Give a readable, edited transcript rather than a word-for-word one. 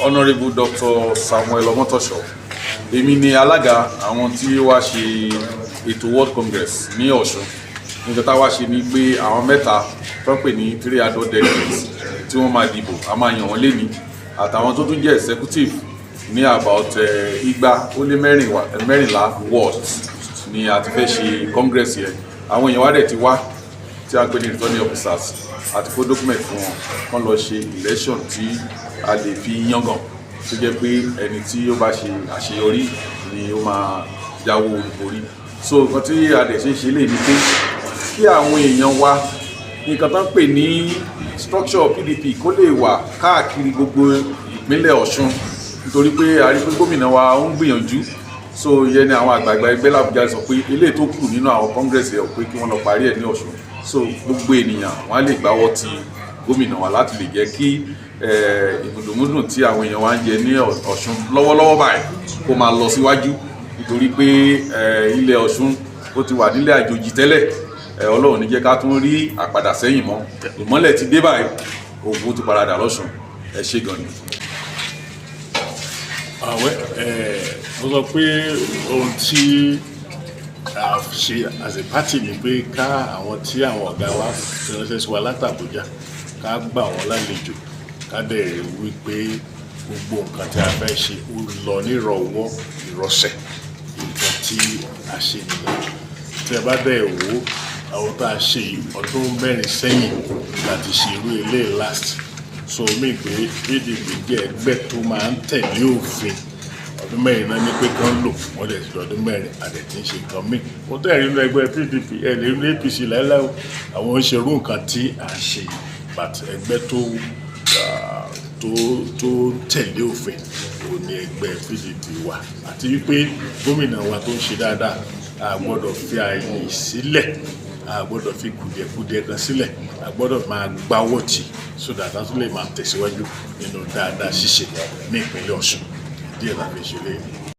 Honourable Dr. Samuel Omotosho. Èmi ni alága àwọn tí wá ṣe ètò World Congress ní Ọ̀ṣun. Nǹkan tá wá ṣe ni pé àwọn mẹ́ta tó ń pè ní 3 adult delegates tí wọ́n máa dìbò, a máa yàn wọ́n léni, àtàwọn tó tún jẹ́ executive ní about 214 wards ni a ti fẹ́ ṣe congress yẹn. Àwọn èèyàn wá dẹ̀ ti wá tí a pè ní returning officers àti kó document fún wọn kán lọ ṣe election tí a lè fi yangàn tó jẹ́ pé ẹni tí ó bá ṣe àṣeyọrí ni ó máa jáwó olúborí. So nǹkan tí a dẹ̀ ṣe lè ní pé kí àwọn èèyàn wá nǹkan tó ń pè ní structure PDP kó lè wà káàkiri gbogbo ìpínlẹ̀ Ọ̀ṣun, nítorí pé a rí pé gómìnà wa ń gbìyànjú. So yẹn ni àwọn àgbààgbà ẹgbẹ́ l'Àbújá sọ pé eléyìí tó kù nínú àwọn congress yẹn pé kí wọ́n lọ parí ẹ̀ ní Ọ̀ṣun. So gbogbo ènìyàn wọ́n á lè gbáwọ́ ti gómìnà wa láti lè jẹ́ kí ìmùdùmúdùn tí àwọn èèyàn wa ń jẹ ní Ọ̀ṣun lọ́wọ́lọ́wọ́ báyìí kó máa lọ síwájú, nítorí pé ilẹ̀ Ọ̀ṣun ó ti wà nílẹ̀ àjòjì tẹ́lẹ̀. Ọlọ́run ní jẹ́ ká tún rí àpadà sẹ́yìn mọ́. Ìmọ́lẹ̀ ti dé báyìí, ògùn ti paradà lọ́ṣun. Ẹ ṣé gan ni. Mo sọ pé ohun tí a ṣe as a party ni pé ká àwọn tí àwọn ọ̀gá wa fi ránṣẹ́ sí wa látàbújá ká gbà wọ́n lálejò, ká dẹ̀ wí pé gbogbo nǹkan tí a fẹ́ ṣe ó lọ nírọ̀wọ́ ìrọsẹ̀. Nǹkan tí a ṣe nìyẹn. Tí ẹ bá dẹ̀ wò àwọn tá a ṣe ọdún 4 sẹ́yìn láti ṣe irú ilé last. So mí pé PDP jẹ́ ẹgbẹ́ tó máa ń tẹ̀lé òfin. Ọdún 4 náà ní pé kán lò wọ́n dẹ̀ ti ọdún 4 àdẹ̀ tí ń ṣe nǹkan míì. Mo tẹ́ ẹ̀rí nínú ẹgbẹ́ PDP ẹ̀ lè rí APC láíláí o. Àwọn ń ṣerú nǹkan tí a ṣe, but ẹgbẹ́ tó tẹ̀lé òfin ò ní ẹgbẹ́ PDP wa. Àti wípé gómìnà wa tó ń ṣe dáadáa, a gbọ́dọ̀ fi ààyè sílẹ̀, a gbọ́dọ̀ fi kùdìẹ̀kùdìẹ̀ kan sílẹ̀, a gbọ́dọ̀ máa gbáwọ́ tì so that a tún lè máa tẹ̀síwájú nínú dáadáa ṣíṣe ní ìpínlẹ̀ Ọ̀ṣun. Díẹ̀ la fi ṣe léyìn.